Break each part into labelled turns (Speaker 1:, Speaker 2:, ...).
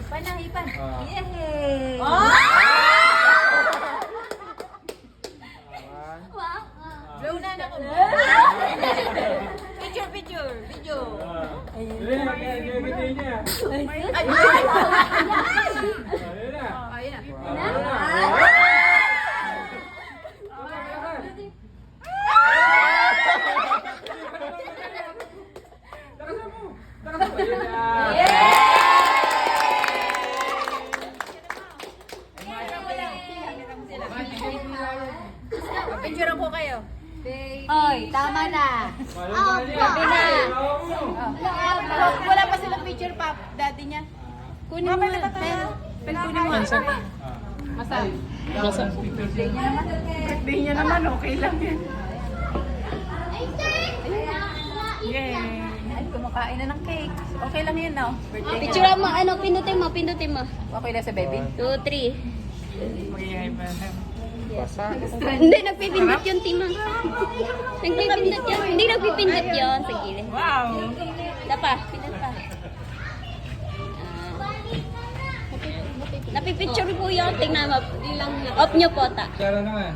Speaker 1: Panahipan.
Speaker 2: Yay!
Speaker 1: Blow na na ko. Picture, picture, video.
Speaker 2: Ayun na.
Speaker 1: Picture ko kayo.
Speaker 3: Oy, tama na.
Speaker 1: Sabi na. Wala pa silang picture pa, daddy niya. Kunin mo. Pen kunin mo. Masa. Birthday niya naman, okay lang yan. Yay! Ay, kumakain na ng cake. Okay lang yan, no? Birthday niya.
Speaker 3: Picture mo, ano, pindutin mo.
Speaker 1: Okay lang sa baby?
Speaker 3: 2, 3.
Speaker 2: Basa.
Speaker 3: Hindi, nagpipindot yun, Timang. Nagpipindot yun. Hindi nagpipindot yun. Sige.
Speaker 1: Wow!
Speaker 3: Dapa, pindot pa. Napipicture po yun. Tingnan mo. Off nyo po, ta.
Speaker 2: Tara naman.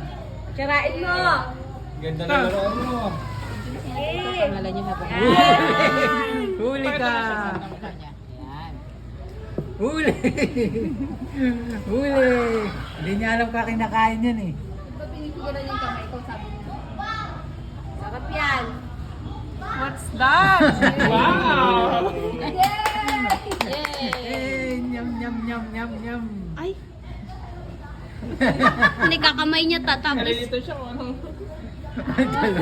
Speaker 1: Tirain mo!
Speaker 2: Ganda na laruan mo.
Speaker 1: Pangalan niyo habang.
Speaker 2: Huli ka. Huli. Huli. Hindi niya alam ka kinakain yan eh.
Speaker 1: Pinipigyan yung kamay ko, sabi niya. Sarap yan! What's that? Wow!
Speaker 2: Eh, nyam nyam nyam nyam nyam.
Speaker 3: Ay. Hindi kakamay niya tatapos.
Speaker 1: Nalilito siya kung anong...
Speaker 3: Ayan.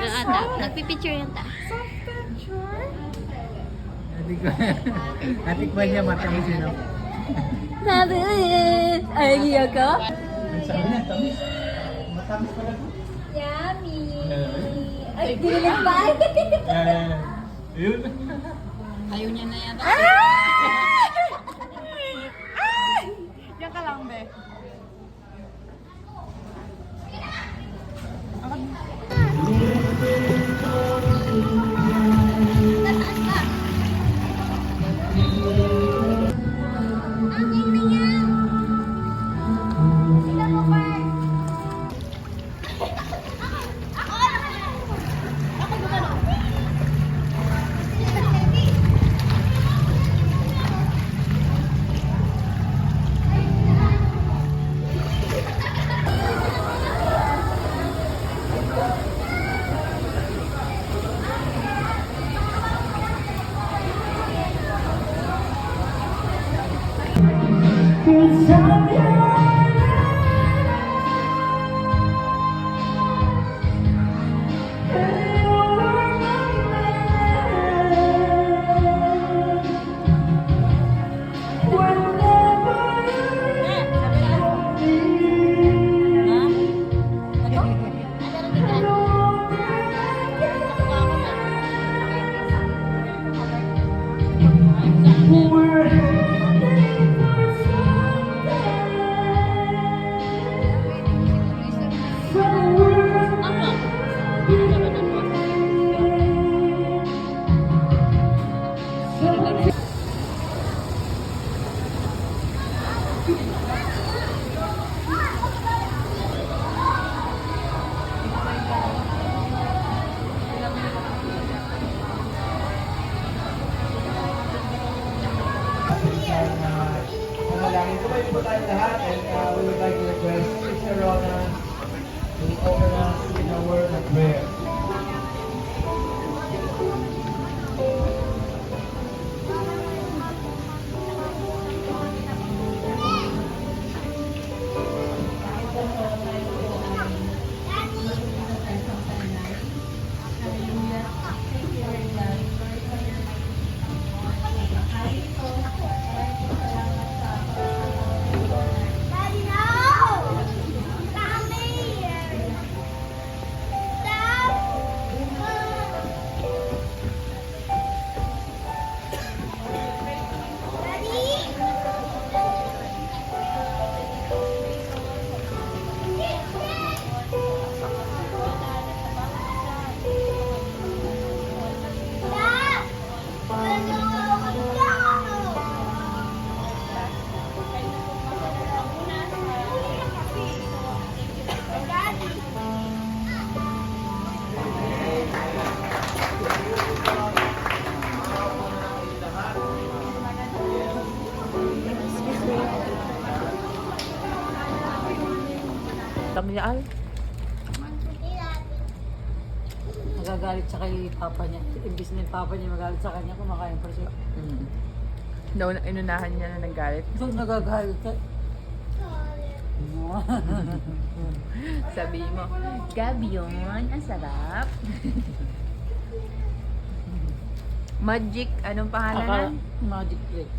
Speaker 3: Ata, nagpipicture yan ta.
Speaker 2: Natikman niya matamis yun.
Speaker 3: Sabi, ay, iya ka?
Speaker 2: Sabi niya, tamis. Matamis pala ito.
Speaker 3: Yummy. Ay, dinilig pa.
Speaker 2: Yun.
Speaker 1: Ayaw niya na yata. Yan ka lang, be.
Speaker 2: Manalangin ko po tayo lahat and we would like to request Sister Rona to open us in a word of prayer.
Speaker 4: Tamyal. Magagalit siya kay papa niya. Imbis na yung papa niya magalit sa kanya, kumakain pa siya.
Speaker 5: Daw inunahan niya na nagalit.
Speaker 4: So, nagagalit siya.
Speaker 5: Sabi mo, Gabi yun, ang sarap. Magic, anong pangalan?
Speaker 4: Magic Flakes.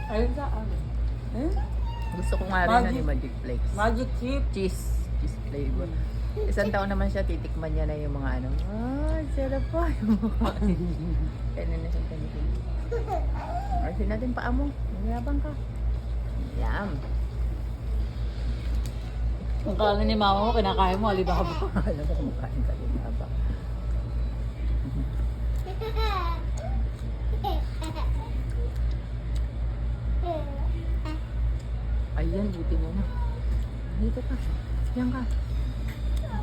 Speaker 4: Ayun sa amin.
Speaker 5: Gusto ko nga rin
Speaker 4: Magic.
Speaker 5: na ni Magic Flakes.
Speaker 4: Magic chip.
Speaker 5: Cheese flavor. Isang taon naman siya, titikman niya na yung mga ano. Sarap pa yung mukha. Kaya na siyang tanitin. Arsin natin paa mo. Mayabang ka. Yum.
Speaker 4: Ang kala ni mama mo, kinakain mo, alibaba.
Speaker 5: Alam ko kumakain ka din habang. Ayan, buti mo na. Dito ka. Yan ka.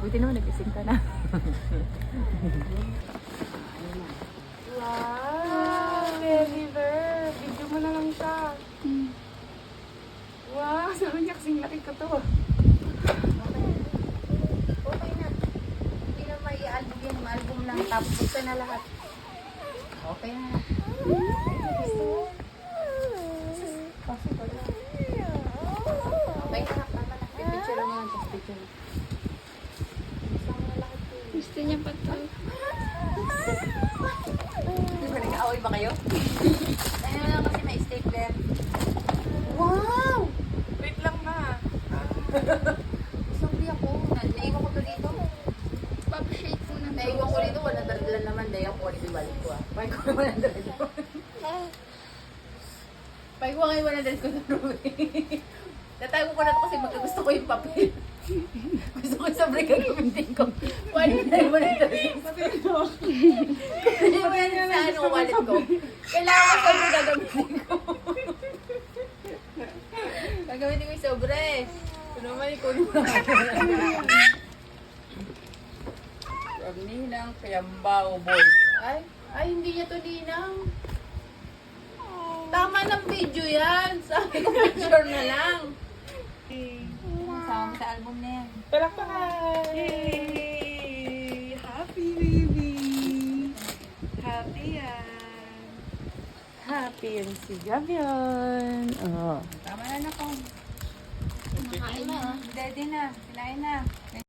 Speaker 5: Buti naman, nagising ka na.
Speaker 1: Wow! Baby bear! Video mo na lang siya. Wow! Sabi niya kasing laki ko to.
Speaker 3: Okay na. Hindi na may album yung album lang. Tapos buksan na lahat. Okay na. Possible na. Okay na. Tama na. Picture mo lang. Picture mo.
Speaker 1: Gusto niya pa to.
Speaker 3: Nag-aaway ba kayo? Ayun lang kasi may stapler. Wow!
Speaker 5: Wait lang na.
Speaker 3: Sorry ako. Naiwan ko to dito.
Speaker 1: Pa-appreciate po ng
Speaker 3: Naiwan ko dito. Walang dala naman. Dahil ako ulit ibalik ko ah. Pag ko walang dala dito. Pag ko ngayon walang dala ko sa room. Natago ko na to kasi magkagusto ko yung papel. Gusto ko yung sobre gagamitin ko. Wallet na yung walang dala dito. Hindi mo yan sa ano wallet ko. Kailangan ko sobre gagamitin ko. Gagamitin ko yung sobre. Ano naman ikunin mo na. Huwag ninang Payambao boys. Ay, hindi niya to ninang. Tama ng video yan. Sabi ko picture na lang. Sama sa album na yan.
Speaker 5: Palakpakan! Yay! Happy baby! Happy yan! Happy yan si Gabion! Oh.
Speaker 3: Tama na na ko. Kumakain na. Daddy na. Kinain na.